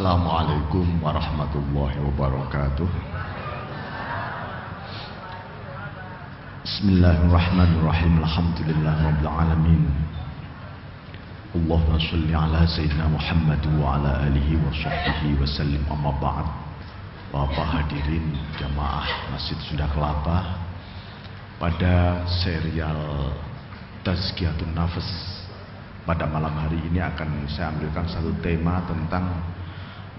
Assalamualaikum warahmatullahi wabarakatuh. Bismillahirrahmanirrahim. Alhamdulillahirabbil alamin. Allahumma shalli ala sayyidina Muhammad wa ala alihi wa sahbihi wa sallim, amma ba'd. Bapak hadirin jamaah Masjid Sunda Kelapa, pada serial Tazkiyatun Nafas pada malam hari ini akan saya ambilkan satu tema tentang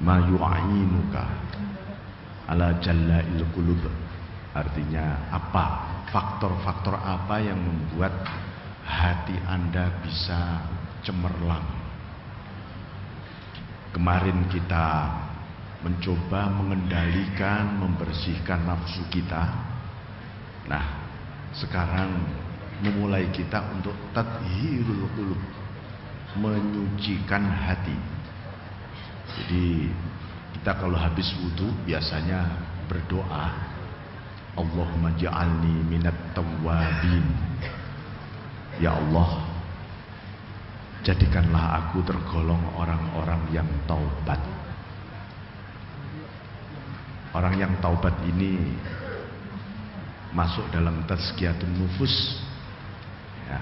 ma yu'inuka ala jalla'il qulub. Artinya apa, faktor-faktor apa yang membuat hati Anda bisa cemerlang. Kemarin kita mencoba mengendalikan, membersihkan nafsu kita. Nah, sekarang memulai kita untuk tathhirul qulub, menyucikan hati. Jadi kita kalau habis wudu biasanya berdoa, Allahumma ja'alni minat tawwabin. Ya Allah, jadikanlah aku tergolong orang-orang yang taubat. Orang yang taubat ini masuk dalam tazkiyatun nufus. Ya.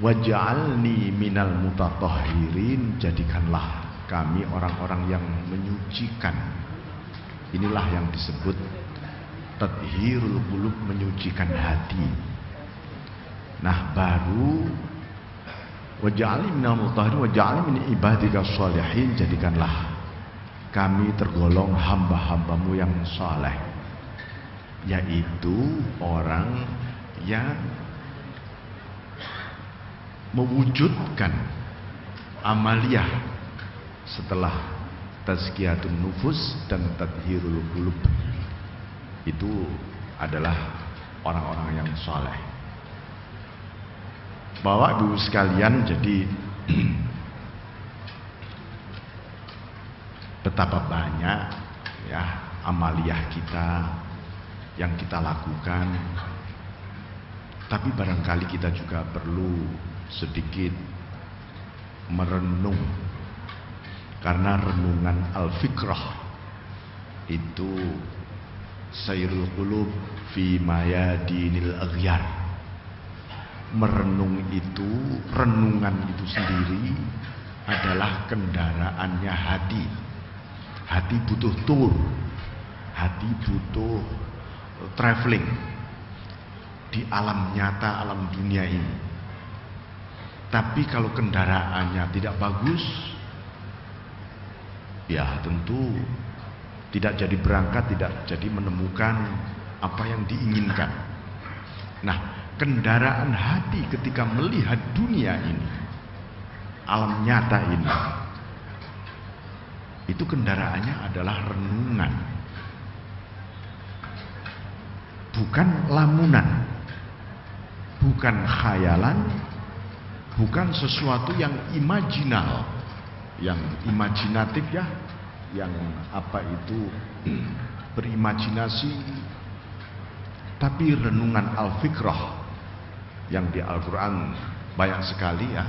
Waj'alni minal mutatahhirin, jadikanlah kami orang-orang yang menyucikan. Inilah yang disebut tathhirul qulub, menyucikan hati. Nah, baru waj'alni minal mutatahhirin waj'alni min ibadika sholihin, jadikanlah kami tergolong hamba-hambamu yang saleh, yaitu orang yang mewujudkan amaliyah setelah tazkiyatun nufus dan tathhirul qulub. Itu adalah orang-orang yang saleh. Bapak Ibu sekalian, jadi betapa banyak ya amaliyah kita yang kita lakukan, tapi barangkali kita juga perlu sedikit merenung, karena renungan al-fikrah itu sayrul qulub fi mayadinil aghyar. Merenung itu, renungan itu sendiri adalah kendaraannya hati. Hati butuh tour, hati butuh traveling di alam nyata, alam dunia ini. Tapi kalau kendaraannya tidak bagus, ya tentu tidak jadi berangkat, tidak jadi menemukan apa yang diinginkan. Nah, kendaraan hati ketika melihat dunia ini, alam nyata ini, itu kendaraannya adalah renungan, bukan lamunan, bukan khayalan, bukan sesuatu yang imajinal, yang imajinatif ya, yang apa itu berimajinasi, tapi renungan al-fikrah yang di Al-Quran banyak sekali ya,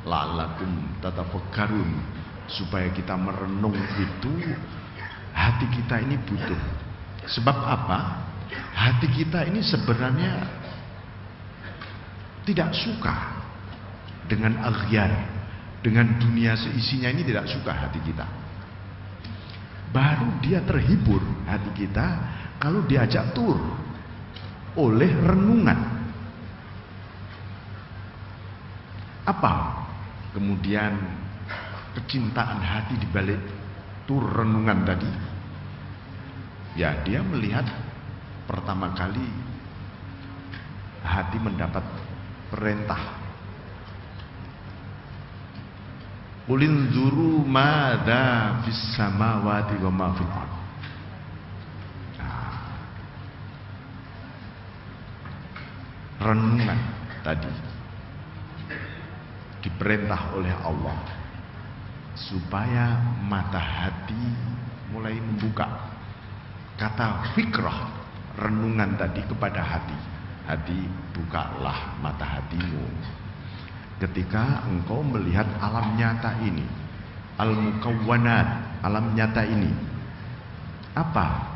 la'allakum tatafakkarun, supaya kita merenung itu. Hati kita ini butuh. Sebab apa? Hati kita ini sebenarnya tidak suka dengan aghyar, dengan dunia seisinya ini tidak suka hati kita. Baru dia terhibur hati kita kalau diajak tur oleh renungan. Apa kemudian kecintaan hati dibalik tur renungan tadi? Ya, dia melihat pertama kali hati mendapat perintah, ulinzuru madza fis samawati wa ma fil ardh. Renungan tadi diperintah oleh Allah supaya mata hati mulai membuka. Kata fikrah, renungan tadi kepada hati. Hati, bukalah mata hatimu ketika engkau melihat alam nyata ini. al-mukawwanat, alam nyata ini. Apa?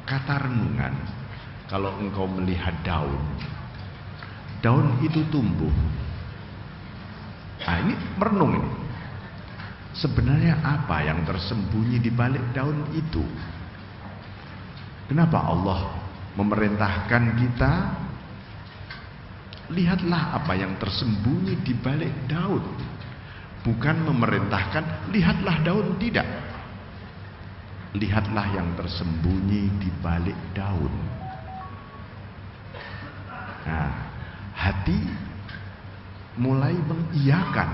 Kata renungan. Kalau engkau melihat daun, daun itu tumbuh. Nah, ini merenung ini. Sebenarnya apa yang tersembunyi di balik daun itu? Kenapa Allah memerintahkan kita? Lihatlah apa yang tersembunyi di balik daun. Bukan memerintahkan lihatlah daun, tidak. Lihatlah yang tersembunyi di balik daun. Nah, hati mulai mengiyakan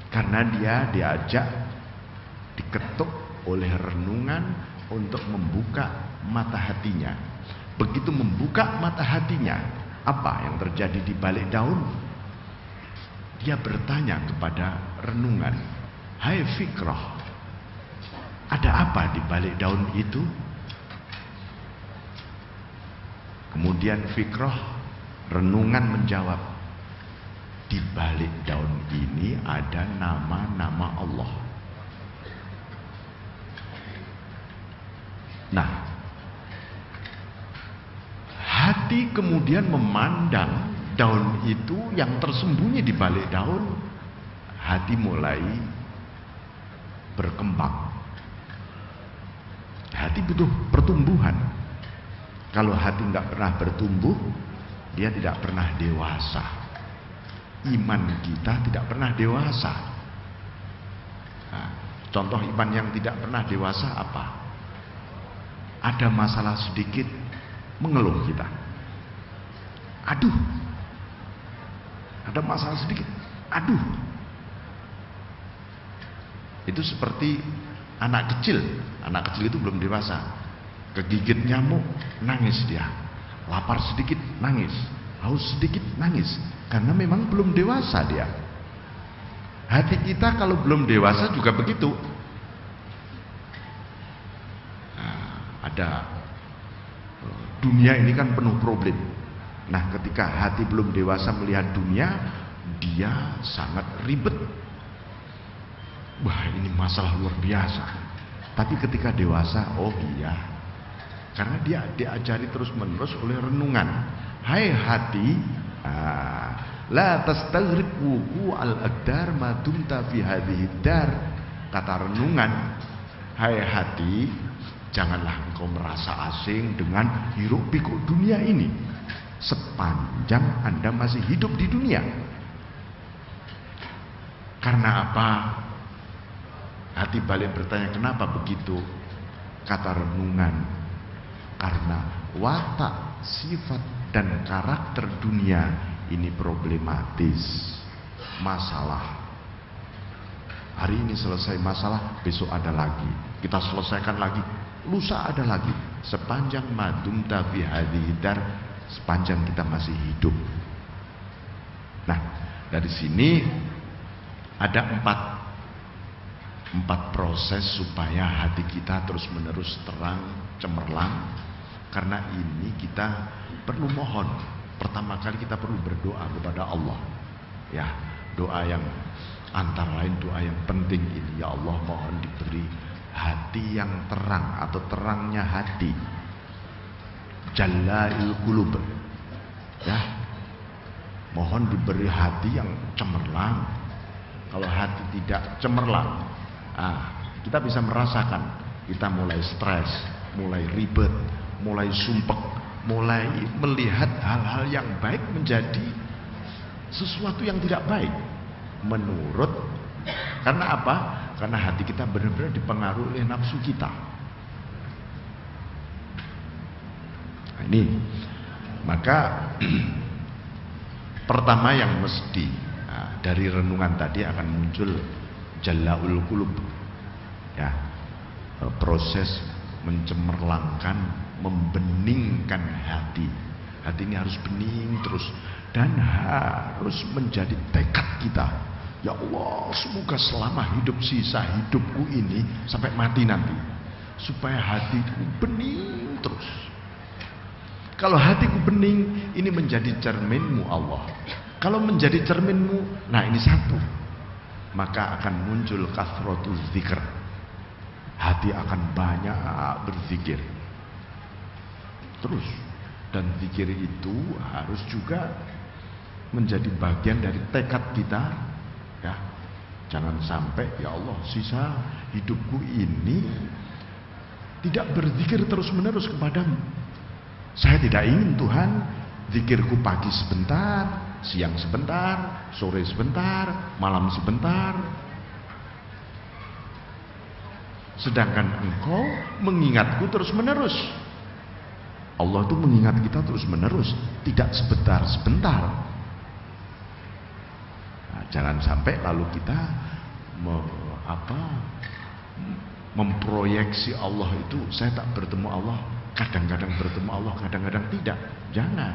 karena dia diajak, diketuk oleh renungan untuk membuka mata hatinya. Begitu membuka mata hatinya, apa yang terjadi di balik daun? Dia bertanya kepada renungan, "Hai fikrah, ada apa di balik daun itu?" Kemudian fikrah, renungan menjawab, di balik daun ini ada nama-nama Allah. Nah, hati kemudian memandang daun itu yang tersembunyi di balik daun. Hati mulai berkembang. Hati butuh pertumbuhan. Kalau hati nggak pernah bertumbuh, dia tidak pernah dewasa. Iman kita tidak pernah dewasa. Nah, contoh iman yang tidak pernah dewasa apa? Ada masalah sedikit, mengeluh kita. Aduh, ada masalah sedikit, aduh. Itu seperti anak kecil. Anak kecil itu belum dewasa. Kegigit nyamuk, nangis dia. Lapar sedikit, nangis. Haus sedikit, nangis. Karena memang belum dewasa dia. Hati kita kalau belum dewasa juga begitu. Nah, ada dunia ini kan penuh problem. Nah, ketika hati belum dewasa melihat dunia, dia sangat ribet. Wah, ini masalah luar biasa. Tapi ketika dewasa, oh iya, karena dia diajari terus menerus oleh renungan. Hai hati, la tastaghrib wuku al-aqdar ma dumta fi hadhihi dar. Kata renungan, hai hati, janganlah engkau merasa asing dengan hiruk pikuk dunia ini sepanjang Anda masih hidup di dunia. Karena apa? Hati balik bertanya, kenapa begitu? Kata renungan, karena watak, sifat, dan karakter dunia ini problematis. Masalah. Hari ini selesai masalah, besok ada lagi. Kita selesaikan lagi, lusa ada lagi. Sepanjang madumta fi hadhihi dar, sepanjang kita masih hidup. Nah, dari sini ada empat proses supaya hati kita terus menerus terang, cemerlang. Karena ini kita perlu mohon. Pertama kali kita perlu berdoa kepada Allah. Ya, doa yang antara lain doa yang penting ini, ya Allah, mohon diberi hati yang terang atau terangnya hati. Jalail qulub. Ya. Mohon diberi hati yang cemerlang. Kalau hati tidak cemerlang, kita bisa merasakan kita mulai stres, mulai ribet, mulai sumpek, mulai melihat hal-hal yang baik menjadi sesuatu yang tidak baik. Menurut, karena apa? Karena hati kita benar-benar dipengaruhi oleh nafsu kita. Nah, ini, maka pertama yang mesti dari renungan tadi akan muncul jalaul qulub, ya, proses mencemerlangkan, membeningkan hati. Hati ini harus bening terus dan harus menjadi tekad kita. Ya Allah, semoga selama hidup sisa hidupku ini sampai mati nanti, supaya hatiku bening terus. Kalau hatiku bening, ini menjadi cerminmu Allah. Kalau menjadi cerminmu, nah ini satu. maka akan muncul kasratul zikr. Hati akan banyak berzikir terus, dan zikir itu harus juga menjadi bagian dari tekad kita, ya. Jangan sampai ya Allah sisa hidupku ini tidak berzikir terus menerus kepadamu. Saya tidak ingin Tuhan zikirku pagi sebentar, siang sebentar, sore sebentar, malam sebentar. Sedangkan engkau mengingatku terus menerus. Allah itu mengingat kita terus menerus, tidak sebentar-sebentar. Nah, jangan sampai lalu kita memproyeksi Allah itu, saya tak bertemu Allah, kadang-kadang bertemu Allah, kadang-kadang tidak. Jangan.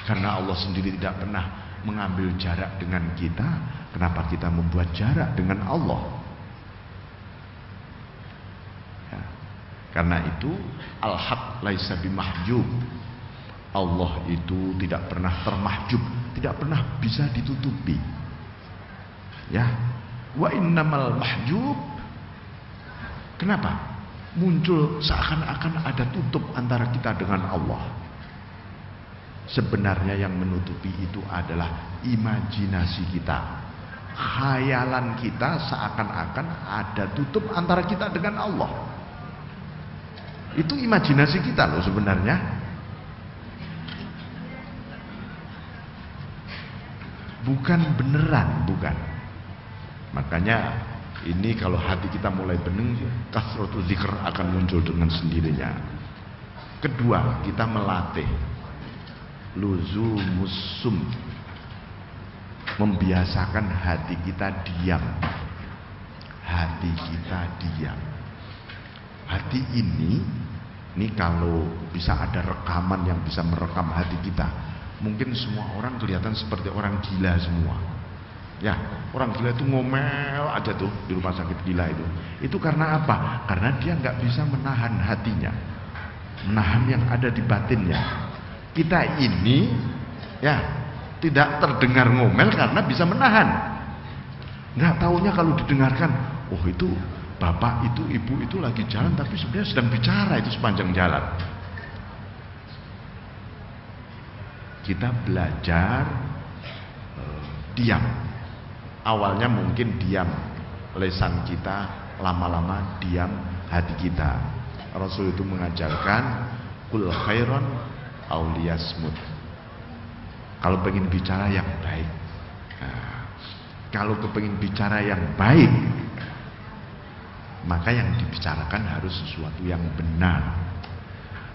Karena Allah sendiri tidak pernah mengambil jarak dengan kita, kenapa kita membuat jarak dengan Allah? Karena itu al-haq laisa bimahjub. Allah itu tidak pernah termahjub, tidak pernah bisa ditutupi. Ya. Wa innamal mahjub. Kenapa? Muncul seakan-akan ada tutup antara kita dengan Allah. Sebenarnya yang menutupi itu adalah imajinasi kita. Khayalan kita seakan-akan ada tutup antara kita dengan Allah. Itu imajinasi kita loh sebenarnya. Bukan beneran, bukan. Makanya ini kalau hati kita mulai bening, kasratul zikr akan muncul dengan sendirinya. Kedua, kita melatih luzumus sum, membiasakan hati kita diam. Hati kita diam. Hati ini kalau bisa ada rekaman yang bisa merekam hati kita, mungkin semua orang kelihatan seperti orang gila semua. Ya, orang gila itu ngomel aja tuh di rumah sakit gila itu. Itu karena apa? Karena dia nggak bisa menahan hatinya, menahan yang ada di batinnya. Kita ini ya tidak terdengar ngomel karena bisa menahan. Nggak taunya kalau didengarkan, oh itu bapak itu, ibu itu lagi jalan tapi sebenarnya sedang bicara itu sepanjang jalan. Kita belajar diam. Awalnya mungkin diam lesan kita, lama-lama diam hati kita. Rasul itu mengajarkan kul khairan aw liyasmut. Kalau pengen bicara yang baik, kalau pengen bicara yang baik, maka yang dibicarakan harus sesuatu yang benar.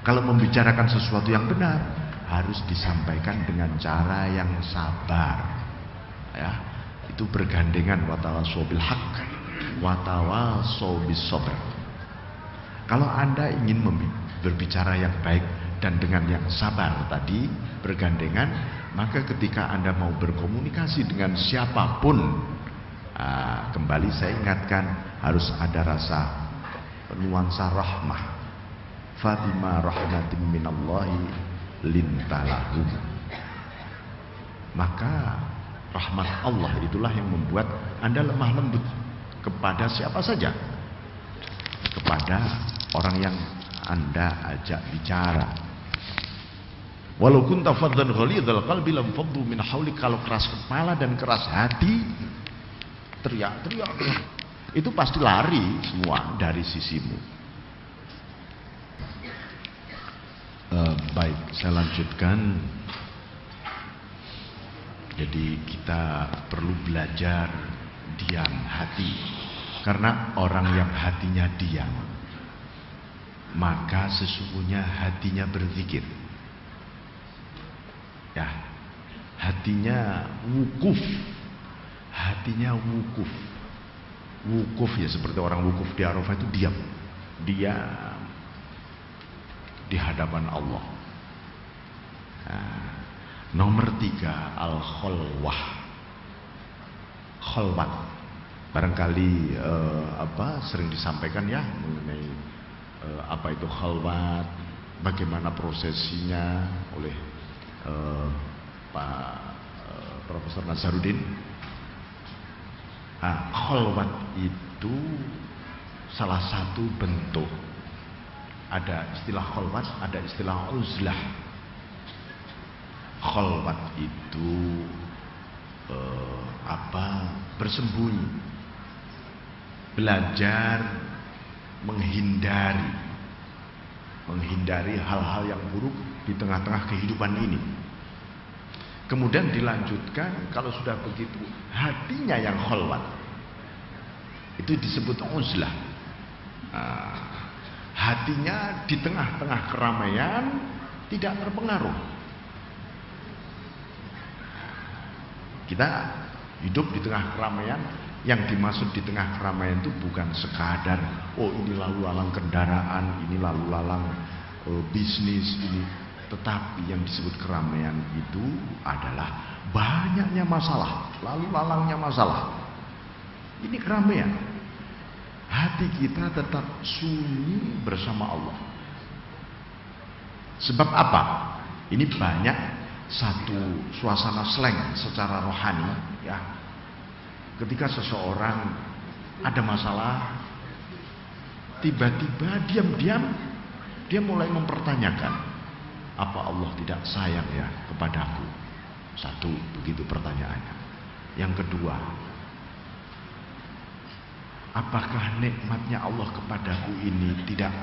Kalau membicarakan sesuatu yang benar, harus disampaikan dengan cara yang sabar. Ya, itu bergandengan watawasau bil haqq watawasau bis sabr. Kalau Anda ingin berbicara yang baik dan dengan yang sabar tadi bergandengan, maka ketika Anda mau berkomunikasi dengan siapapun, kembali saya ingatkan harus ada rasa nuansa rahmah. Fatima rahmatin minallahi lintalahu. Maka rahmat Allah itulah yang membuat Anda lemah lembut kepada siapa saja, kepada orang yang Anda ajak bicara. Walau kunta faddan ghalidhal qalbi lam faddu min haulik. Kalau keras kepala dan keras hati, teriak-teriak, itu pasti lari semua dari sisimu. Baik, saya lanjutkan. Jadi kita perlu belajar diam hati. Karena orang yang hatinya diam, maka sesungguhnya hatinya berzikir. Ya, hatinya wukuf. Hatinya wukuf. Wukuf ya seperti orang wukuf di Arafah itu diam. Diam di hadapan Allah. Nah, nomor 3, al-khalwah. Khalwat. Barangkali sering disampaikan ya mengenai apa itu khalwat, bagaimana prosesinya oleh Pak Profesor Nazarudin. Kholwat itu salah satu bentuk. Ada istilah kholwat, ada istilah uzlah. Kholwat itu bersembunyi, belajar menghindari hal-hal yang buruk di tengah-tengah kehidupan ini. Kemudian dilanjutkan, kalau sudah begitu hatinya yang kholwat, itu disebut uzlah. Hatinya di tengah-tengah keramaian tidak terpengaruh. Kita hidup di tengah keramaian. Yang dimaksud di tengah keramaian itu bukan sekadar ini lalu lalang kendaraan, ini lalu lalang bisnis ini. Tetapi yang disebut keramaian itu adalah banyaknya masalah, lalu lalangnya masalah. Ini keramaian. Hati kita tetap sunyi bersama Allah. Sebab apa? Ini banyak satu suasana slang secara rohani, ya. Ketika seseorang ada masalah, tiba-tiba diam-diam dia mulai mempertanyakan, apa Allah tidak sayang ya kepadaku? Satu, begitu pertanyaannya. Yang kedua, apakah nikmatnya Allah kepadaku ini tidak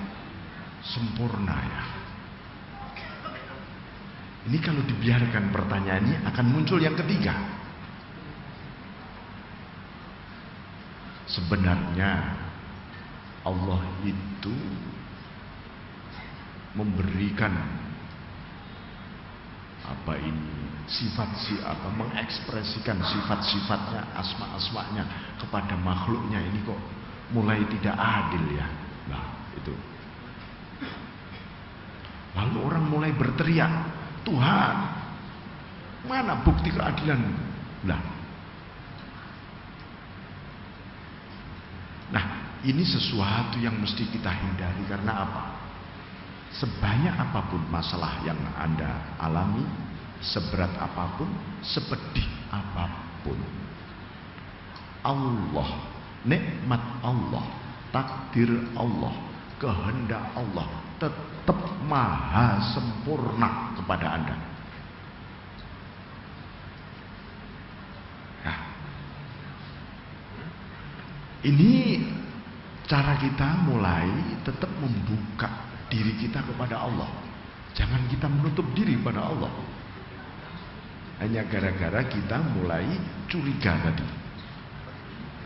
sempurna ya? Ini kalau dibiarkan pertanyaan ini akan muncul yang ketiga. Sebenarnya Allah itu memberikan mengekspresikan sifat-sifatnya, asma-asmanya kepada makhluknya. Ini kok mulai tidak adil ya. Nah, itu. Lalu orang mulai berteriak, Tuhan, mana bukti keadilan? Nah, ini sesuatu yang mesti kita hindari. Karena apa? Sebanyak apapun masalah yang Anda alami, seberat apapun, sepedih apapun, Allah, nikmat Allah, takdir Allah, kehendak Allah tetap maha sempurna kepada Anda. Nah, ini cara kita mulai tetap membuka diri kita kepada Allah. Jangan kita menutup diri pada Allah hanya gara-gara kita mulai curiga tadi.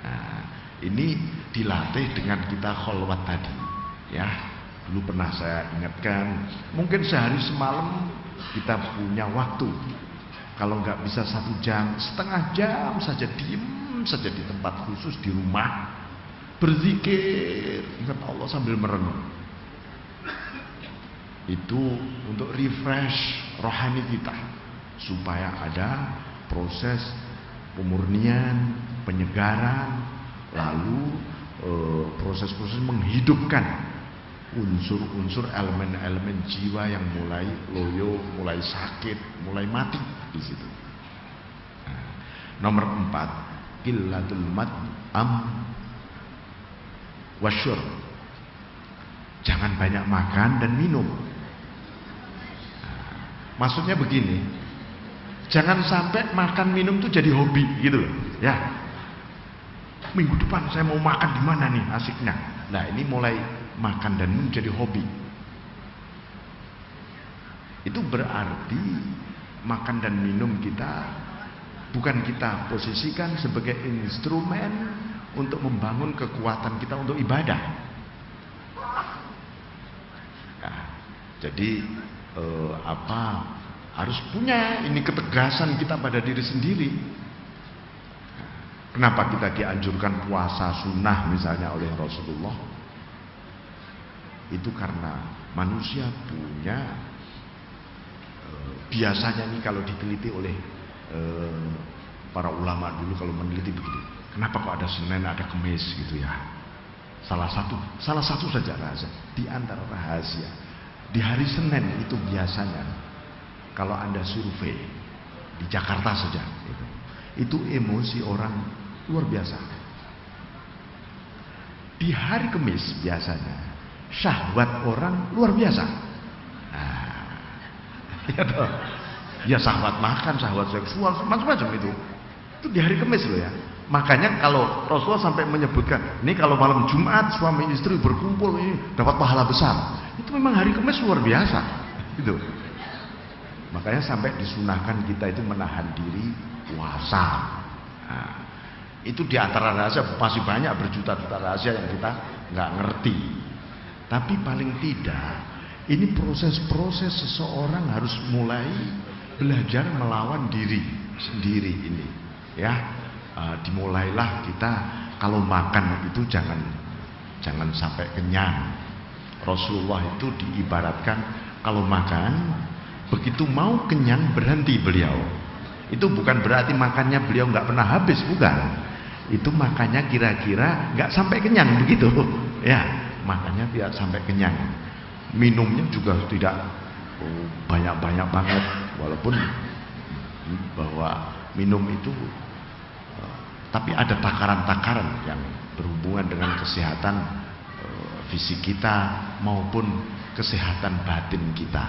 Nah, ini dilatih dengan kita kholwat tadi, ya. Dulu pernah saya ingatkan, mungkin sehari semalam kita punya waktu. Kalau nggak bisa 1 jam, setengah jam saja, diem saja di tempat khusus di rumah, berzikir, ingat Allah sambil merenung. Itu untuk refresh rohani kita, supaya ada proses pemurnian, penyegaran, lalu proses-proses menghidupkan unsur-unsur elemen-elemen jiwa yang mulai loyo, mulai sakit, mulai mati di situ. Nah, nomor 4, qillatul mat'am wasyurb. Jangan banyak makan dan minum. Nah, maksudnya begini, jangan sampai makan minum itu jadi hobi gitu loh, ya. Minggu depan saya mau makan di mana nih asiknya. Nah, ini mulai makan dan minum jadi hobi. Itu berarti makan dan minum kita bukan kita posisikan sebagai instrumen untuk membangun kekuatan kita untuk ibadah. Nah, jadi harus punya ini ketegasan kita pada diri sendiri. Kenapa kita dianjurkan puasa sunnah misalnya oleh Rasulullah? Itu karena manusia punya biasanya nih, kalau diteliti oleh para ulama dulu, kalau meneliti begini, kenapa kok ada Senin, ada Kamis gitu ya? Salah satu saja rahasia di antara rahasia, di hari Senin itu biasanya kalau Anda survei di Jakarta saja itu emosi orang luar biasa. Di hari Kamis biasanya syahwat orang luar biasa. Nah, ya toh. Ya syahwat makan, syahwat seksual, macam-macam itu. Itu di hari Kamis loh ya. Makanya kalau Rasulullah sampai menyebutkan, ini kalau malam Jumat suami istri berkumpul ini dapat pahala besar. Itu memang hari Kamis luar biasa. Itu. Makanya sampai disunahkan kita itu menahan diri puasa. Nah, itu di antara rahasia, masih banyak berjuta-juta rahasia yang kita nggak ngerti. Tapi paling tidak, ini proses-proses seseorang harus mulai belajar melawan diri sendiri ini, ya. Dimulailah kita kalau makan itu jangan sampai kenyang. Rasulullah itu diibaratkan kalau makan begitu mau kenyang berhenti beliau. Itu bukan berarti makannya beliau nggak pernah habis, bukan. Itu makannya kira-kira nggak sampai kenyang begitu, ya. Makannya tidak sampai kenyang. Minumnya juga tidak banyak-banyak banget, walaupun bahwa minum itu tapi ada takaran-takaran yang berhubungan dengan kesehatan fisik kita maupun kesehatan batin kita.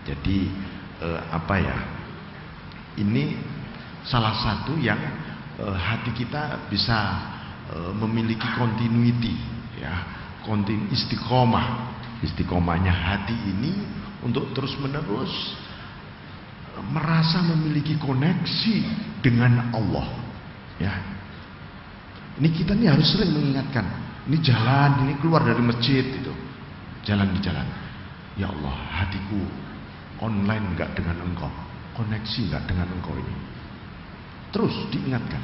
Jadi ini salah satu yang hati kita bisa memiliki continuity, ya, istiqomahnya hati ini untuk terus-menerus merasa memiliki koneksi dengan Allah. Ya, ini kita nih harus sering mengingatkan. Ini jalan, ini keluar dari masjid itu, jalan di jalan. Ya Allah, hatiku online nggak dengan Engkau, koneksi nggak dengan Engkau ini. Terus diingatkan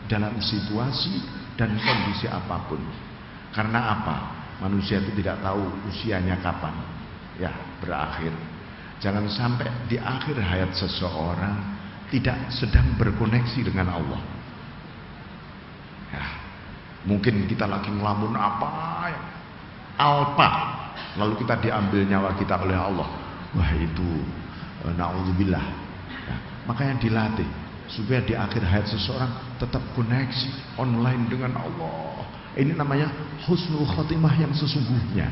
dalam situasi dan kondisi apapun. Karena apa? Manusia itu tidak tahu usianya kapan, ya, berakhir. Jangan sampai di akhir hayat seseorang tidak sedang berkoneksi dengan Allah. Ya, mungkin kita lagi ngelamun alpa, lalu kita diambil nyawa kita oleh Allah. Wah, itu naudzubillah. Ya, makanya dilatih supaya di akhir hayat seseorang tetap koneksi online dengan Allah. Ini namanya husnul khotimah yang sesungguhnya.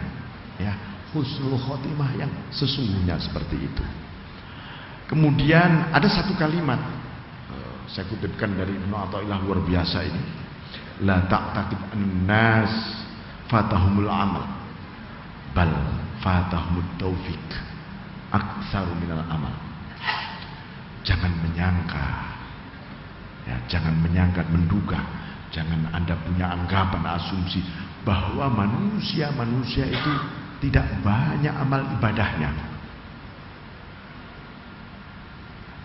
Ya, husnul khotimah yang sesungguhnya seperti itu. Kemudian ada satu kalimat saya kutipkan dari Ibnu Athaillah, luar biasa ini. La taqtaqib an-nas fatahumul amal bal fatahumut taufik aktsaru minal amal. Jangan menyangka, ya, jangan menyangka, menduga, jangan Anda punya anggapan, asumsi bahwa manusia itu tidak banyak amal ibadahnya.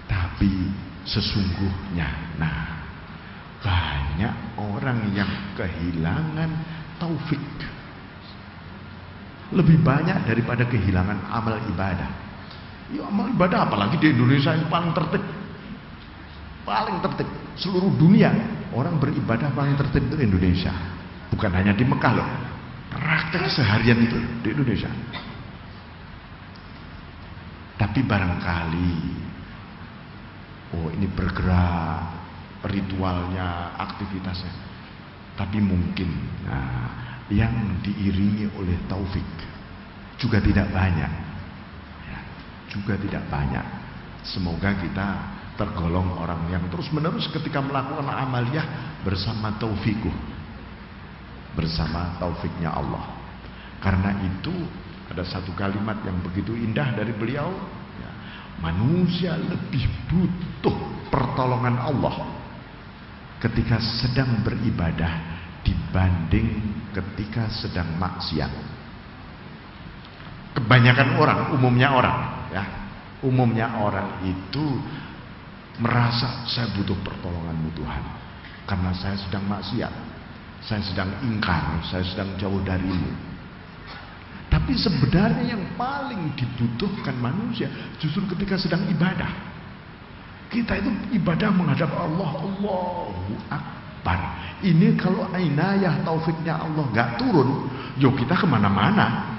Tapi sesungguhnya, banyak orang yang kehilangan taufik lebih banyak daripada kehilangan amal ibadah. Ya, amal ibadah apalagi di Indonesia yang paling tertib. Seluruh dunia orang beribadah paling tertib itu Indonesia. Bukan hanya di Mekah loh. Praktek seharian itu di Indonesia. Tapi barangkali ini bergerak ritualnya, aktivitasnya, tapi mungkin yang diiringi oleh taufik juga tidak banyak, ya, juga tidak banyak. Semoga kita tergolong orang yang terus menerus ketika melakukan amaliyah bersama taufiknya Allah. Karena itu ada satu kalimat yang begitu indah dari beliau, ya, manusia lebih butuh pertolongan Allah ketika sedang beribadah dibanding ketika sedang maksiat. Kebanyakan orang, umumnya orang itu merasa saya butuh pertolonganmu Tuhan, karena saya sedang maksiat, saya sedang ingkar, saya sedang jauh darimu. Tapi sebenarnya yang paling dibutuhkan manusia justru ketika sedang ibadah. Kita itu ibadah menghadap Allah, Allahu Akbar. Ini kalau inayah taufiknya Allah nggak turun, kita kemana-mana.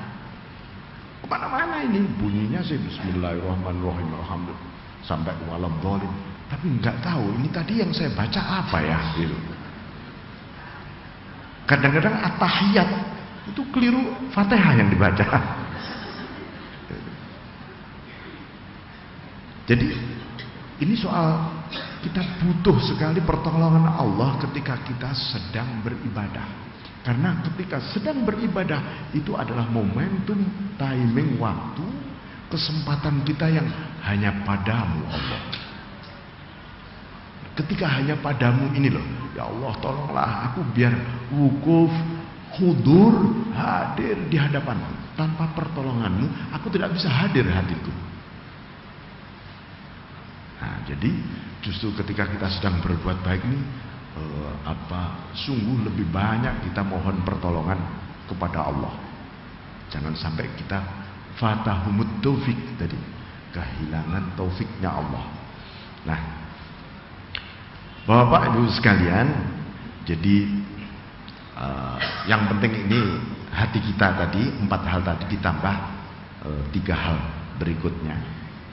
Kemana-mana ini bunyinya sih Bismillahirrahmanirrahim, alhamdulillah, sampai walam dhalim. Tapi nggak tahu ini tadi yang saya baca apa ya, gitu. Kadang-kadang at-tahiyat itu keliru Fatihah yang dibaca. Jadi ini soal kita butuh sekali pertolongan Allah ketika kita sedang beribadah. Karena ketika sedang beribadah itu adalah momentum, timing, waktu, kesempatan kita yang hanya padamu Allah. Ketika hanya padamu ini loh, ya Allah tolonglah aku biar wukuf, hudur, hadir di hadapanmu. Tanpa pertolonganmu aku tidak bisa hadir hatiku. Nah, jadi justru ketika kita sedang berbuat baik ini sungguh lebih banyak kita mohon pertolongan kepada Allah. Jangan sampai kita fatahumut taufik tadi, kehilangan taufiknya Allah. Nah, Bapak Ibu sekalian, jadi yang penting ini hati kita tadi, 4 hal tadi ditambah 3 hal berikutnya.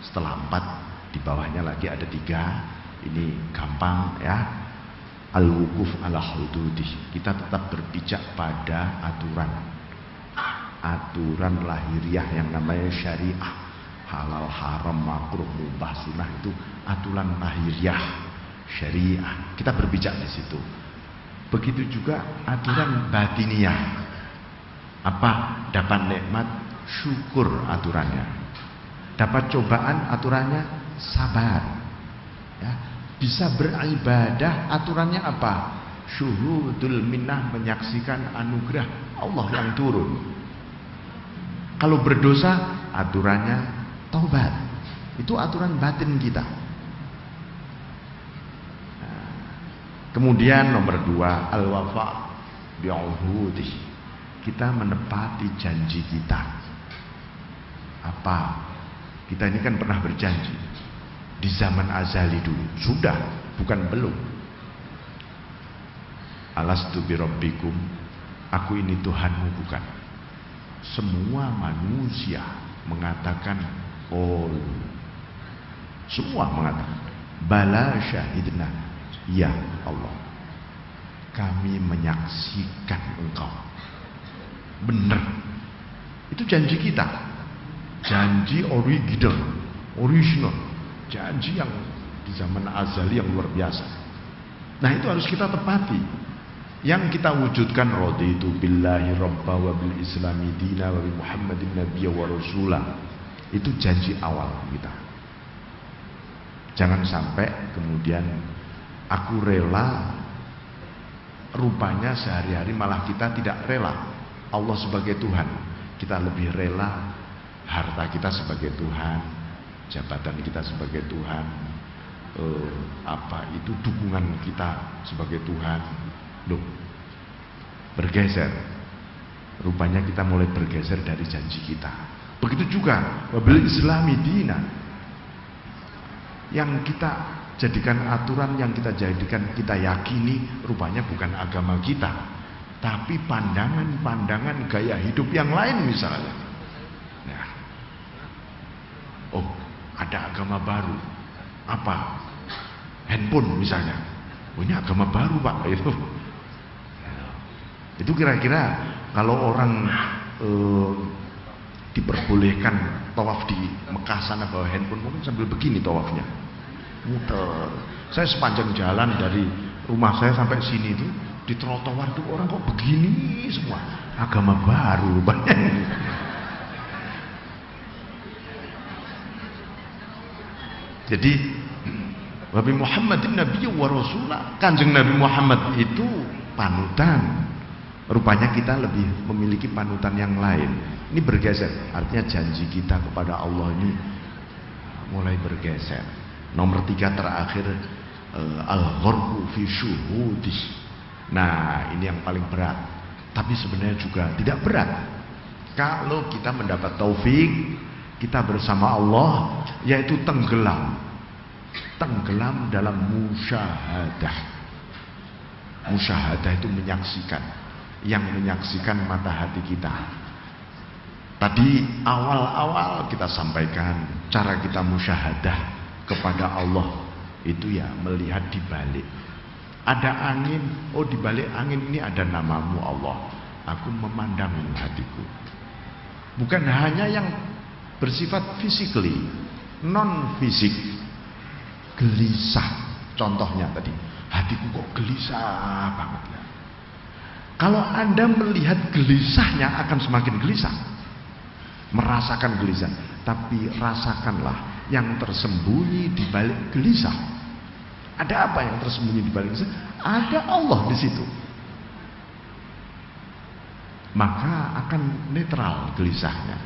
Setelah 4 di bawahnya lagi ada 3. Ini gampang ya. Al-wukuf ala hududih. Kita tetap berpijak pada aturan lahiriah yang namanya syariah. Halal, haram, makruh, mubah, sunnah itu aturan lahiriah syariah. Kita berpijak di situ. Begitu juga aturan batiniah. Apa? Dapat nikmat, syukur aturannya. Dapat cobaan, aturannya sabar. Ya. Bisa beribadah, aturannya apa? Syuhudul minnah, menyaksikan anugerah Allah yang turun. Kalau berdosa, aturannya taubat. Itu aturan batin kita. Nah, kemudian nomor 2, al-wafa bi'uhudih. Kita menepati janji kita. Apa? Kita ini kan pernah berjanji di zaman azali dulu, sudah, bukan belum. Alastu birabbikum, aku ini Tuhanmu bukan. Semua manusia mengatakan semua mengatakan bala syahidna, ya Allah, kami menyaksikan engkau. Benar, itu janji kita, janji original, janji yang di zaman azali yang luar biasa. Nah, itu harus kita tepati. Yang kita wujudkan, raditu billahi rabba wa bil islami dina wa bi muhammadin nabiyya wa rasula. Itu janji awal kita. Jangan sampai kemudian aku rela, rupanya sehari-hari malah kita tidak rela Allah sebagai Tuhan. Kita lebih rela harta kita sebagai Tuhan, jabatan kita sebagai Tuhan, dukungan kita sebagai Tuhan. Loh, bergeser. Rupanya kita mulai bergeser dari janji kita. Begitu juga wabil islami dina, yang kita jadikan aturan, yang kita jadikan, kita yakini rupanya bukan agama kita, tapi pandangan-pandangan gaya hidup yang lain misalnya. Nah, ada agama baru, apa? Handphone misalnya. Ini agama baru Pak, itu kira-kira kalau orang diperbolehkan tawaf di Mekah sana bawa handphone, mungkin sambil begini tawafnya, muter. Saya sepanjang jalan dari rumah saya sampai sini itu di trotoar itu orang kok begini semua, agama baru banyak. Jadi Nabi Muhammadin Nabi wa Rasulah, Kanjeng Nabi Muhammad itu panutan. Rupanya kita lebih memiliki panutan yang lain. Ini bergeser, artinya janji kita kepada Allah ini mulai bergeser. Nomor 3 terakhir, al-gharqu fi syuhudih. Nah, ini yang paling berat. Tapi sebenarnya juga tidak berat. Kalau kita mendapat taufik, kita bersama Allah, yaitu tenggelam dalam musyahadah. Musyahadah itu menyaksikan. Yang menyaksikan mata hati kita. Tadi awal-awal kita sampaikan cara kita musyahadah kepada Allah itu ya melihat di balik. Ada angin, oh di balik angin ini ada namamu Allah. Aku memandang hatiku. Bukan hanya yang bersifat physically, non fisik, gelisah. Contohnya tadi, hatiku kok gelisah banget ya. Kalau Anda melihat gelisahnya akan semakin gelisah, merasakan gelisah, tapi rasakanlah yang tersembunyi di balik gelisah. Ada apa yang tersembunyi di balik gelisah? Ada Allah di situ. Maka akan netral gelisahnya.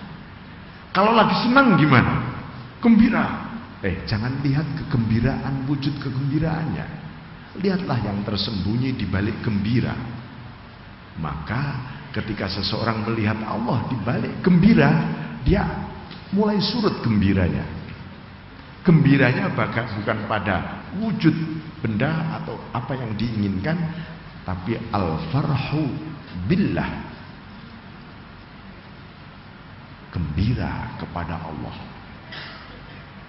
Kalau lagi senang gimana? Gembira. Jangan lihat kegembiraan, wujud kegembiraannya. Lihatlah yang tersembunyi di balik gembira. Maka ketika seseorang melihat Allah di balik gembira, dia mulai surut gembiranya. Gembiranya bukan pada wujud benda atau apa yang diinginkan, tapi al-farhu billah, gembira kepada Allah.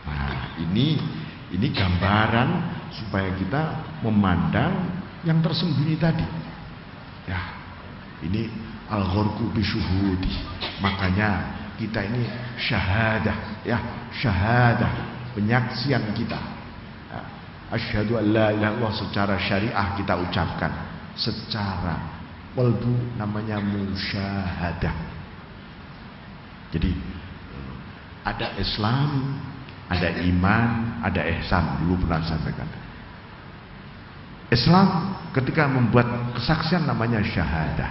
Nah, ini gambaran supaya kita memandang yang tersembunyi tadi. Ya, ini al-ghurqu bisyuhudi. Makanya kita ini syahadah, ya, syahadah, penyaksian kita. Asyhadu an la ilaha illallah secara syariah kita ucapkan, secara qalbu namanya musyahadah. Jadi ada Islam, ada iman, ada ihsan. Dulu pernah sampaikan. Islam ketika membuat kesaksian namanya syahadah.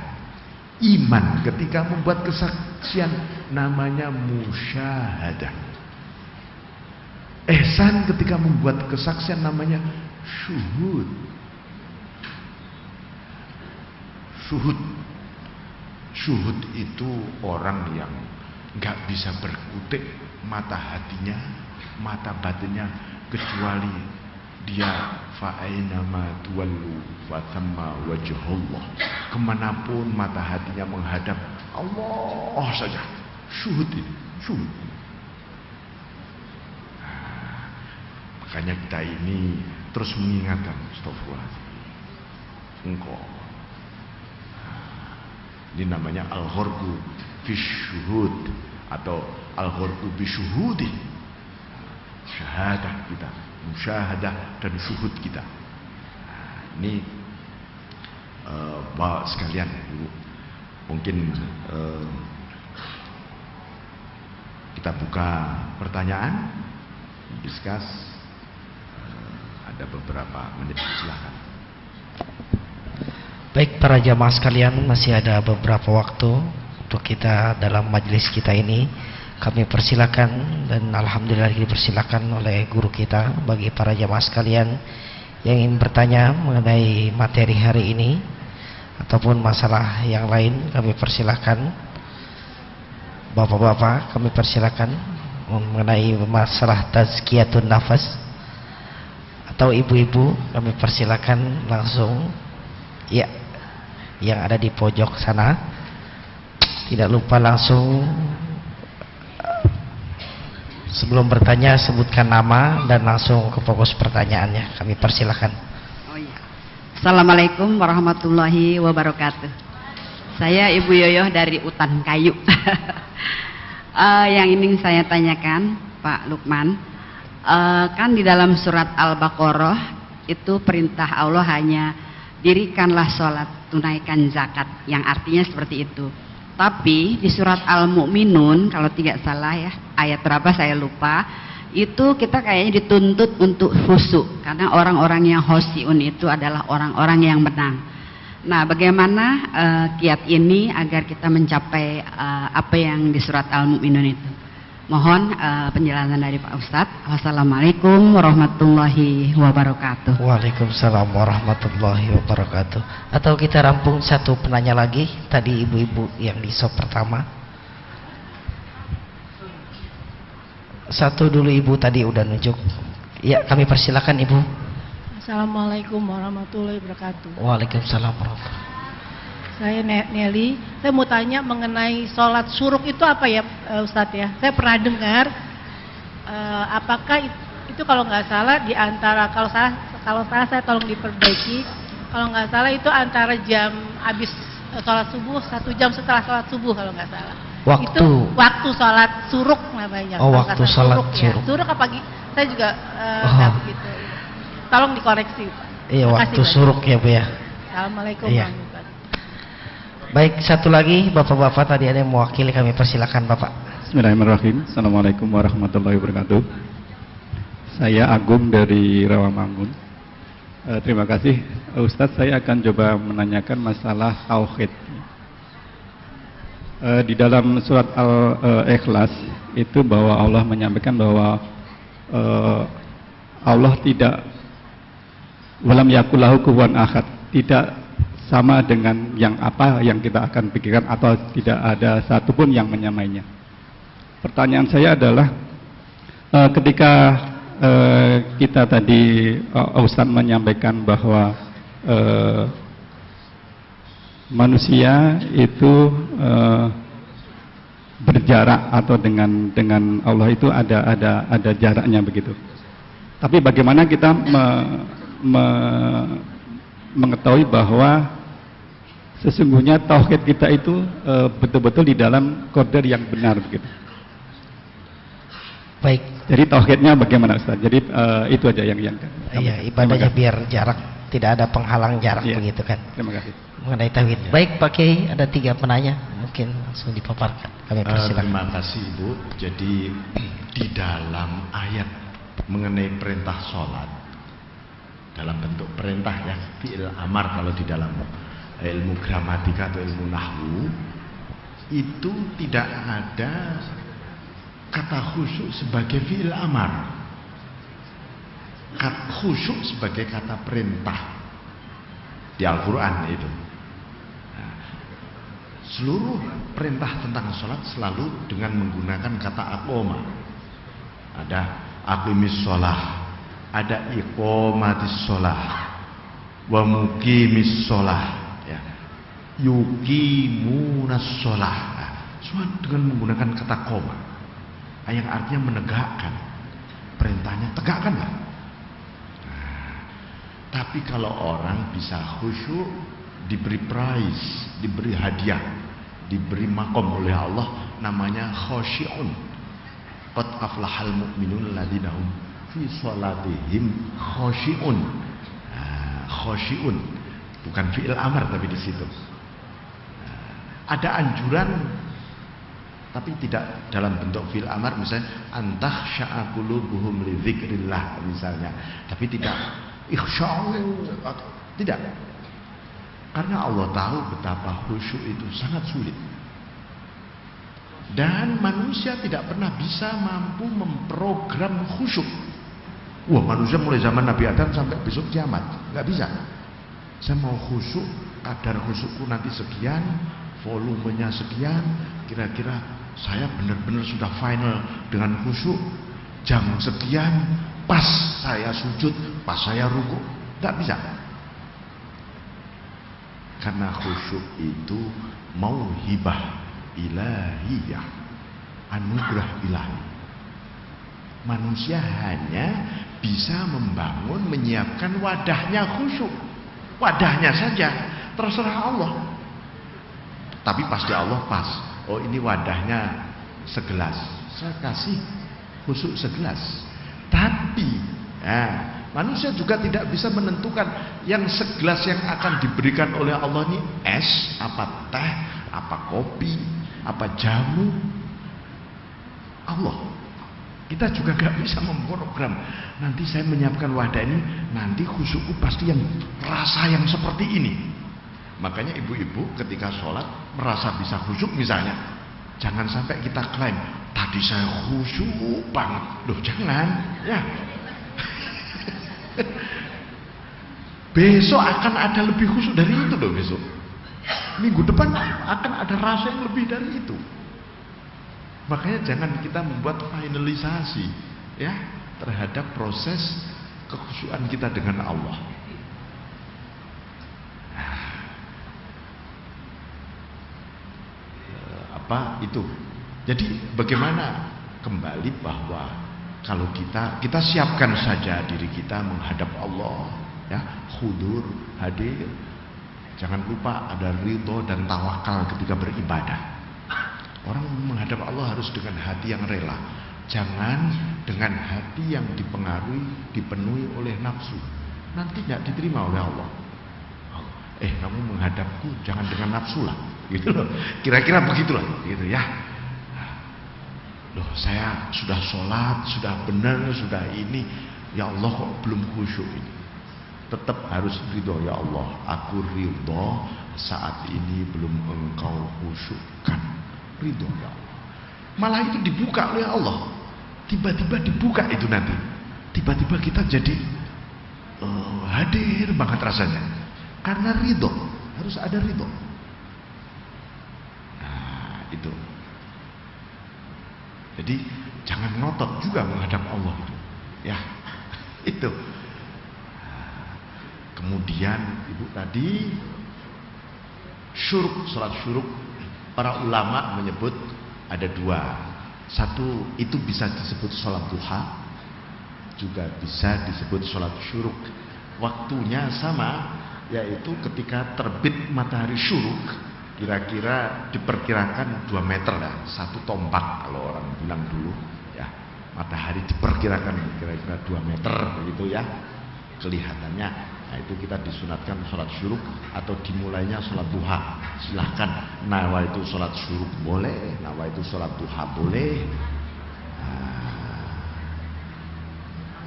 Iman ketika membuat kesaksian namanya musyahadah. Ihsan ketika membuat kesaksian namanya syuhud. Syuhud itu orang yang nggak bisa berkutik mata hatinya, mata batinnya, kecuali dia fa'ainama tuwallu fathamma wajhullah. Kemanapun mata hatinya menghadap Allah saja. Syuhud ini, syuhud. Nah, makanya kita ini terus mengingatkan, astagfirullahaladzim, engkau. Ini namanya al-ghurqu bisyuhud atau al-ghurqu bisyuhudi. Syahadah kita, musyahadah dan syuhud kita. Nah, ini Bapak sekalian, Ibu, mungkin kita buka pertanyaan, diskus. Ada beberapa menit, silakan. Baik para jamaah sekalian, masih ada beberapa waktu untuk kita dalam majelis kita ini. Kami persilakan dan alhamdulillah dipersilakan oleh guru kita bagi para jamaah sekalian yang ingin bertanya mengenai materi hari ini ataupun masalah yang lain. Kami persilakan bapak-bapak, kami persilakan mengenai masalah tazkiyatun nafas, atau ibu-ibu kami persilakan langsung ya yang ada di pojok sana. Tidak lupa langsung sebelum bertanya sebutkan nama dan langsung ke fokus pertanyaannya. Kami persilakan. Oh iya. Assalamualaikum warahmatullahi wabarakatuh. Saya Ibu Yoyoh dari Utan Kayu. Yang ingin saya tanyakan Pak Lukman, kan di dalam surat Al-Baqarah itu perintah Allah hanya dirikanlah sholat, tunaikan zakat, yang artinya seperti itu. Tapi di surat Al-Mu'minun, kalau tidak salah ya, ayat berapa saya lupa, itu kita kayaknya dituntut untuk khusyuk, karena orang-orang yang khosyiun itu adalah orang-orang yang menang. Nah, bagaimana kiat ini agar kita mencapai apa yang di surat Al-Mu'minun itu? Mohon penjelasan dari Pak Ustadz. Wassalamualaikum warahmatullahi wabarakatuh. Waalaikumsalam warahmatullahi wabarakatuh. Atau kita rampung satu penanya lagi, tadi ibu-ibu yang di sop pertama. Satu dulu ibu tadi udah nunjuk. Ya, kami persilakan ibu. Assalamualaikum warahmatullahi wabarakatuh. Waalaikumsalam warahmatullahi. Saya Nelly, saya mau tanya mengenai sholat syuruk itu apa ya Ustadz ya? Saya pernah dengar, apakah itu kalau nggak salah di antara, kalau salah saya tolong diperbaiki, Kalau nggak salah itu antara jam habis sholat subuh 1 jam setelah sholat subuh kalau nggak salah. Waktu. Itu waktu sholat suruk namanya. Oh, Kalau waktu nggak salah sholat ya. suruk. Suruk apa saya juga nggak begitu. Tolong dikoreksi Pak. Iya, Terima waktu kasih, Pak. suruk ya Bu ya. Assalamualaikum Iya. warahmatullahi wabarakatuh. Baik, satu lagi Bapak-bapak tadi ada yang mewakili, kami persilakan Bapak. Bismillahirrahmanirrahim. Assalamualaikum warahmatullahi wabarakatuh. Saya Agung dari Rawamangun. Terima kasih Ustadz. Saya akan coba menanyakan masalah tauhid. Di dalam surat Al-Ikhlas itu bahwa Allah menyampaikan bahwa Allah tidak walam yakul lahu kufuwan ahad, tidak sama dengan yang apa yang kita akan pikirkan atau tidak ada satupun yang menyamainya. Pertanyaan saya adalah ketika kita tadi Ustadz menyampaikan bahwa manusia itu berjarak atau dengan Allah itu ada jaraknya begitu. Tapi bagaimana kita mengetahui bahwa sesungguhnya tauhid kita itu betul-betul di dalam koridor yang benar begitu. Baik. Jadi tauhidnya bagaimana Ustaz? Jadi itu aja yang Iya, ibadahnya biar jarak, tidak ada penghalang jarak Iya. begitu kan. Terima kasih. Mengenai tauhid. Baik Pak Kiai, ada 3 penanya, mungkin langsung dipaparkan. Kami persilakan. Terima kasih Ibu. Jadi di dalam ayat mengenai perintah sholat dalam bentuk perintah ya, fi'il amar kalau di dalam ilmu gramatika atau ilmu nahwu itu tidak ada kata khusyuk sebagai fi'il amar, kata khusyuk sebagai kata perintah di Al-Quran itu. Nah, seluruh perintah tentang sholat selalu dengan menggunakan kata aqoma. Ada aqimis sholah, ada iqomatis sholah, wa muqimis sholah, ya, yuqimunas sholah. Nah, semua dengan menggunakan kata koma, yang artinya menegakkan. Perintahnya tegakkanlah. Nah, tapi kalau orang bisa khusyuk, diberi prize, diberi hadiah, diberi makom oleh Allah, namanya khosyi'un. Qad aflahal mu'minun alladzina hum fi sholatihim khosyi'un. Nah, khosyi'un bukan fi'il amar tapi di situ. Nah, ada anjuran tapi tidak dalam bentuk fi'il amar, misalnya antah sya'aqulubuhum li dzikrillah misalnya, tapi tidak ikhsya'u, tidak, karena Allah tahu betapa khusyuk itu sangat sulit dan manusia tidak pernah bisa mampu memprogram khusyuk. Wah, manusia mulai zaman Nabi Adam sampai besok kiamat nggak bisa. Saya mau khusyuk, kadar khusyukku nanti sekian, volumenya sekian, kira-kira saya benar-benar sudah final dengan khusyuk jam sekian, pas saya sujud, pas saya ruku, nggak bisa. Karena khusyuk itu mauhibah ilahiyah, anugerah ilahi. Manusia hanya bisa membangun, menyiapkan wadahnya khusyuk, wadahnya saja, terserah Allah. Tapi pasti Allah pas. Oh, ini wadahnya segelas, saya kasih khusyuk segelas. Tapi manusia juga tidak bisa menentukan yang segelas yang akan diberikan oleh Allah ini es, apa teh, apa kopi, apa jamu. Allah. Kita juga gak bisa memprogram. Nanti saya menyiapkan wadah ini, nanti khusyukku pasti yang rasa yang seperti ini. Makanya ibu-ibu ketika sholat merasa bisa khusyuk misalnya, jangan sampai kita klaim tadi saya khusyuk banget. Loh, jangan ya. Besok akan ada lebih khusyuk dari itu loh besok. Minggu depan akan ada rasa yang lebih dari itu. Makanya jangan kita membuat finalisasi ya terhadap proses kekhusyukan kita dengan Allah. Apa itu? Jadi bagaimana kembali bahwa kalau kita siapkan saja diri kita menghadap Allah Ya, hudur, hadir. Jangan lupa ada ridho dan tawakal ketika beribadah. Orang menghadap Allah harus dengan hati yang rela. Jangan dengan hati yang dipenuhi oleh nafsu. Nanti tidak diterima oleh Allah. Kamu menghadapku jangan dengan nafsu lah, gitu loh. Kira-kira begitulah, gitu ya. Loh, saya sudah sholat, sudah benar, sudah ini, ya Allah kok belum khusyuk ini. Tetap harus ridho, ya Allah, aku ridho saat ini belum engkau khusyukkan. Ridho, ya Allah. Malah itu dibuka oleh Allah. Tiba-tiba dibuka itu nanti. Tiba-tiba kita jadi hadir banget rasanya. Karena ridho, harus ada ridho. Nah, itu. Jadi jangan ngotot juga menghadap Allah itu. Ya, itu. Kemudian ibu tadi syuruk, salat syuruk, para ulama menyebut ada dua. Satu itu bisa disebut salat duha, juga bisa disebut salat syuruk. Waktunya sama, yaitu ketika terbit matahari syuruk, kira-kira diperkirakan 2 meter lah, 1 tombak kalau orang bilang dulu ya. Matahari diperkirakan kira-kira 2 meter begitu ya kelihatannya. Nah, itu kita disunatkan sholat syuruk atau dimulainya sholat duha. Silahkan nawa itu sholat syuruk boleh, nawa itu sholat duha boleh. Nah,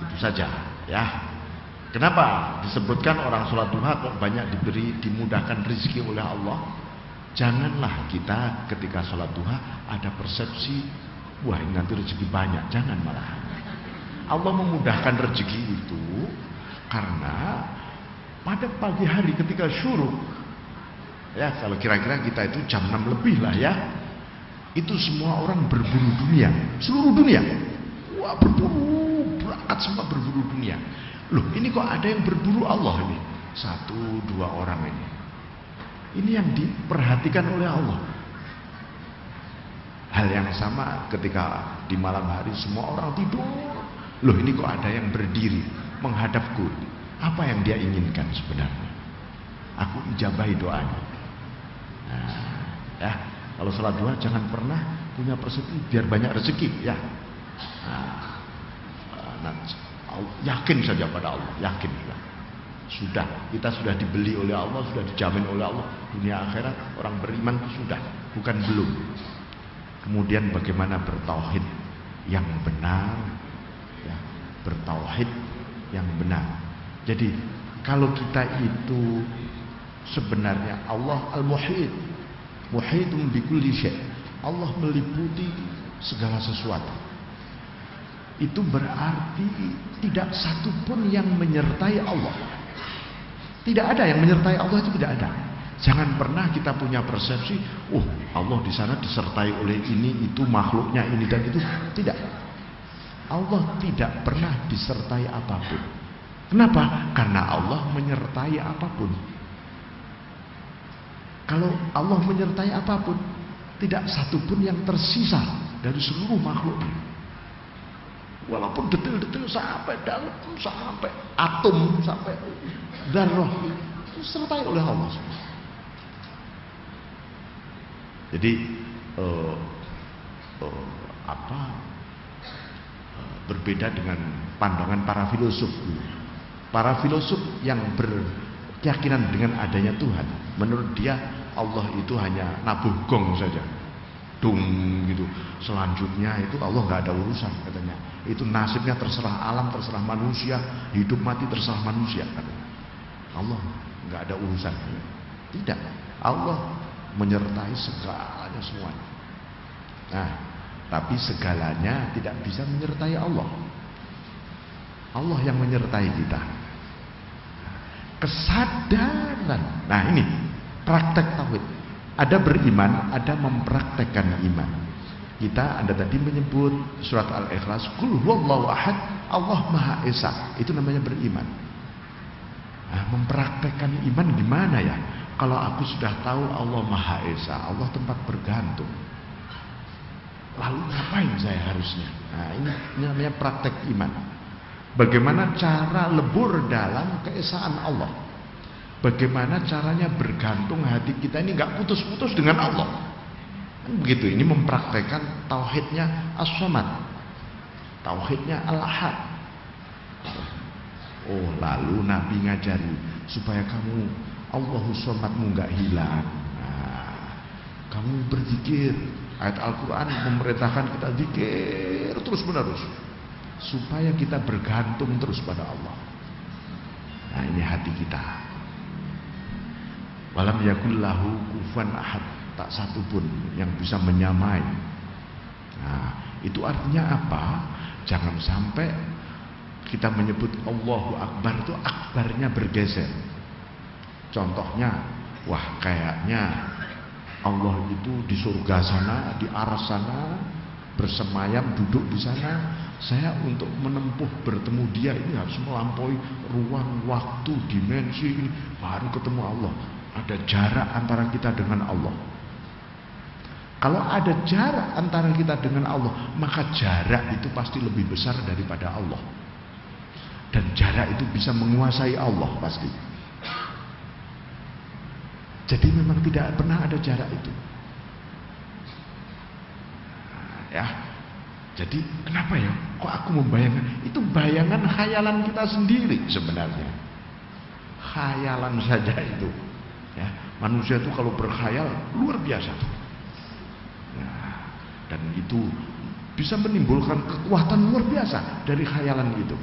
itu saja ya. Kenapa disebutkan orang sholat duha kok banyak dimudahkan rezeki oleh Allah? Janganlah kita ketika sholat duha ada persepsi, wah ini nanti rezeki banyak. Jangan malah. Allah memudahkan rezeki itu karena pada pagi hari ketika syuruk, ya kalau kira-kira kita itu jam 6 lebih lah ya, itu semua orang berburu dunia, seluruh dunia, wah berburu, berangkat semua berburu dunia. Loh, ini kok ada yang berburu Allah ini? 1-2 orang ini. Ini yang diperhatikan oleh Allah. Hal yang sama ketika di malam hari semua orang tidur. Loh, ini kok ada yang berdiri menghadapku. Apa yang dia inginkan sebenarnya? Aku ijabahi doanya. Nah, ya, kalau sholat duha jangan pernah punya persepsi biar banyak rezeki ya. Nah, yakin saja pada Allah, yakin lah. Sudah, kita sudah dibeli oleh Allah, sudah dijamin oleh Allah dunia akhirat. Orang beriman itu sudah, bukan belum. Kemudian bagaimana bertauhid yang benar, ya, bertauhid yang benar. Jadi kalau kita itu sebenarnya Allah al-muhit, muhitun bikulli syai'. Allah meliputi segala sesuatu. Itu berarti tidak satu pun yang menyertai Allah. Tidak ada yang menyertai Allah, itu tidak ada. Jangan pernah kita punya persepsi, Allah di sana disertai oleh ini, itu makhluknya ini dan itu. Tidak. Allah tidak pernah disertai apapun. Kenapa? Karena Allah menyertai apapun. Kalau Allah menyertai apapun, tidak satu pun yang tersisa dari seluruh makhluknya. Walaupun detail-detail sampai dalam, sampai atom, sampai darah, disertai oleh Allah. Jadi berbeda dengan pandangan para filosof dulu. Para filosof yang berkeyakinan dengan adanya Tuhan, menurut dia Allah itu hanya nabuh gong saja, dung gitu. Selanjutnya itu Allah nggak ada urusan katanya. Itu nasibnya terserah alam, terserah manusia, hidup mati terserah manusia katanya. Allah nggak ada urusan. Tidak, Allah menyertai segalanya semuanya. Nah, tapi segalanya tidak bisa menyertai Allah. Allah yang menyertai kita. Kesadaran. Nah, ini praktek tauhid. Ada beriman, ada mempraktekkan iman. Anda tadi menyebut surat Al-Ikhlas, Qul huwallahu ahad, Allah Maha Esa. Itu namanya beriman. Nah, mempraktekkan iman gimana ya? Kalau aku sudah tahu Allah Maha Esa, Allah tempat bergantung, lalu ngapain saya harusnya? Nah, ini namanya praktek iman. Bagaimana cara lebur dalam keesaan Allah. Bagaimana caranya bergantung hati kita ini nggak putus-putus dengan Allah. Kan begitu, ini mempraktekkan tauhidnya As-Samad, tauhidnya Al-Ahad. Oh, lalu Nabi ngajari supaya kamu Allahus Samadmu nggak hilang. Nah, kamu berzikir. Ayat Al-Quran memerintahkan kita zikir terus menerus supaya kita bergantung terus pada Allah. Nah, ini hati kita. Walam yakul lahu kufuwan ahad, tak satu pun yang bisa menyamai. Nah, itu artinya apa? Jangan sampai kita menyebut Allahu Akbar itu akbarnya bergeser. Contohnya, wah kayaknya Allah itu di surga sana, di aras sana, bersemayam duduk di sana. Saya untuk menempuh bertemu dia ini harus melampaui ruang, waktu, dimensi ini baru ketemu Allah. Ada jarak antara kita dengan Allah. Kalau ada jarak antara kita dengan Allah, maka jarak itu pasti lebih besar daripada Allah. Dan jarak itu bisa menguasai Allah pasti. Jadi memang tidak pernah ada jarak itu. Ya. Jadi kenapa ya? Kok aku membayangkan? Itu bayangan khayalan kita sendiri sebenarnya. Khayalan saja itu. Ya, manusia itu kalau berkhayal luar biasa. Ya, dan itu bisa menimbulkan kekuatan luar biasa dari khayalan itu.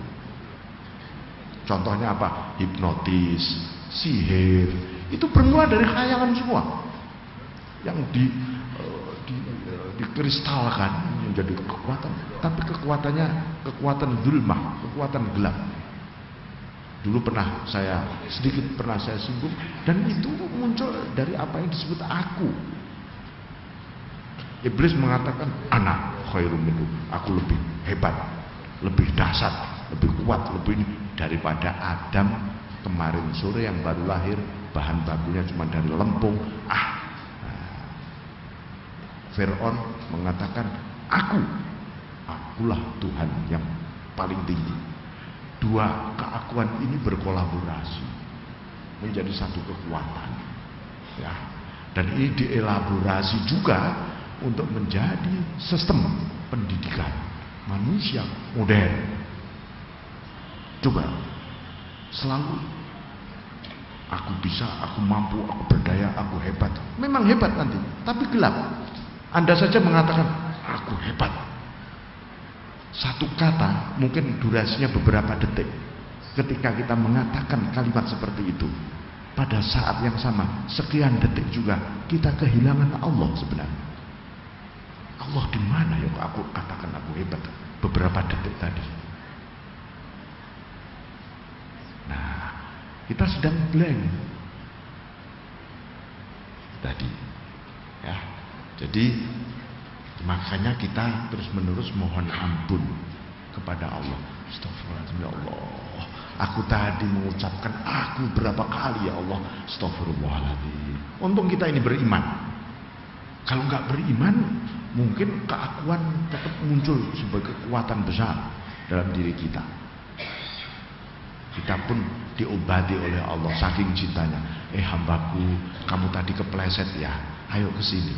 Contohnya apa? Hipnotis, sihir, itu bermula dari khayalan semua. Yang dikristalkan menjadi kekuatan, tapi kekuatannya kekuatan zulmah, kekuatan gelap. Dulu sedikit pernah saya singgung, dan itu muncul dari apa yang disebut aku. Iblis mengatakan anak khairum minhu, aku lebih hebat, lebih dahsyat, lebih kuat, lebih ini daripada Adam kemarin sore yang baru lahir, bahan bakunya cuma dari lempung. Fir'aun mengatakan akulah Tuhan yang paling tinggi. Dua keakuan ini berkolaborasi menjadi satu kekuatan, ya. Dan ini dielaborasi juga untuk menjadi sistem pendidikan manusia modern. Coba selalu aku bisa, aku mampu, aku berdaya, aku hebat. Memang hebat nanti, tapi gelap. Anda saja mengatakan aku hebat. Satu kata mungkin durasinya beberapa detik. Ketika kita mengatakan kalimat seperti itu, pada saat yang sama sekian detik juga kita kehilangan Allah sebenarnya. Allah di mana ya aku katakan aku hebat beberapa detik tadi. Nah, kita sedang blank tadi, ya. Jadi makanya kita terus menerus mohon ampun kepada Allah. Astagfirullahaladzim, ya Allah, aku tadi mengucapkan aku berapa kali ya Allah. Astagfirullahaladzim. Untung kita ini beriman. Kalau nggak beriman, mungkin keakuan tetap muncul sebagai kekuatan besar dalam diri kita. Kita pun diobati oleh Allah saking cintanya. Hambaku, kamu tadi kepleset ya. Ayo kesini.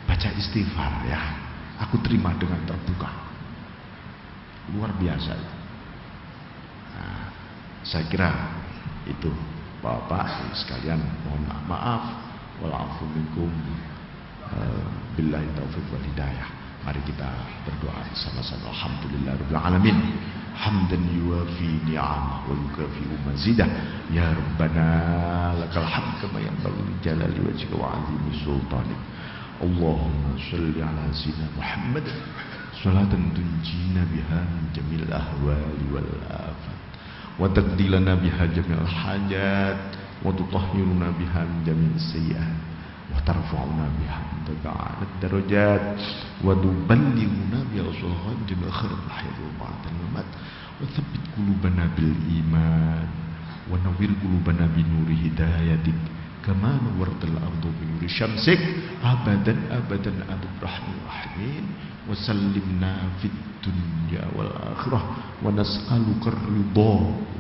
Baca istighfar ya. Aku terima dengan terbuka. Luar biasa itu. Nah, saya kira itu Bapak sekalian, mohon maaf. Walafu minkum. Billahi taufiq wal hidayah. Mari kita berdoa sama-sama. Alhamdulillahirabbil alamin. Hamdan yuwafi ni'amah wa yukafi mazidah. Ya Rabbana lakal hamd kama yanbaghi li jalali wajhika wa 'azimi sultanik. Allahumma shalli ala sayyidina Muhammad salatan tunjina biha min jamil ahwali wal afat wa taqdilana biha jamil hajat wa tutahhiruna biha min jamil sayyi'at wa tarfa'una biha a'la darajat wa tuballighuna bi rasulillah jamil khairat hayat wa ba'dal mamat wa tsabbit qulubana bil iman wa nawwir qulubana bi nuri hidayatik kama nawwartal ardu bi nuri syamsik abadan abad rahman rahimin wa sallimna fid dunya wal akhirah wa nas'aluka ar-ridha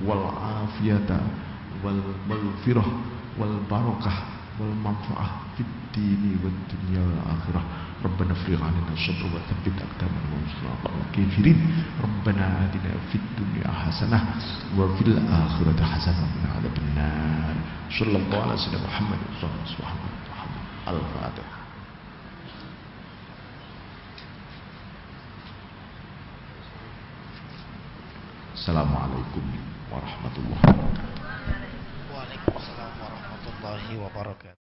wal afiyata wal maghfirah wal barakah wal manfaah fid dini wad dunya wal akhirah. Rabbana afrigh 'alaina sabra wa tsabbit aqdamana wa ansurna 'alal kafirin. Rabbana atina fid dunya hasanah wa fil akhirati hasanah wa qina adzabannar. Sallallahu ala sayyidina Muhammad subhanahu wa ta'ala. Al-Fatihah. Assalamualaikum warahmatullahi wabarakatuh. Waalaikumsalam warahmatullahi wabarakatuh.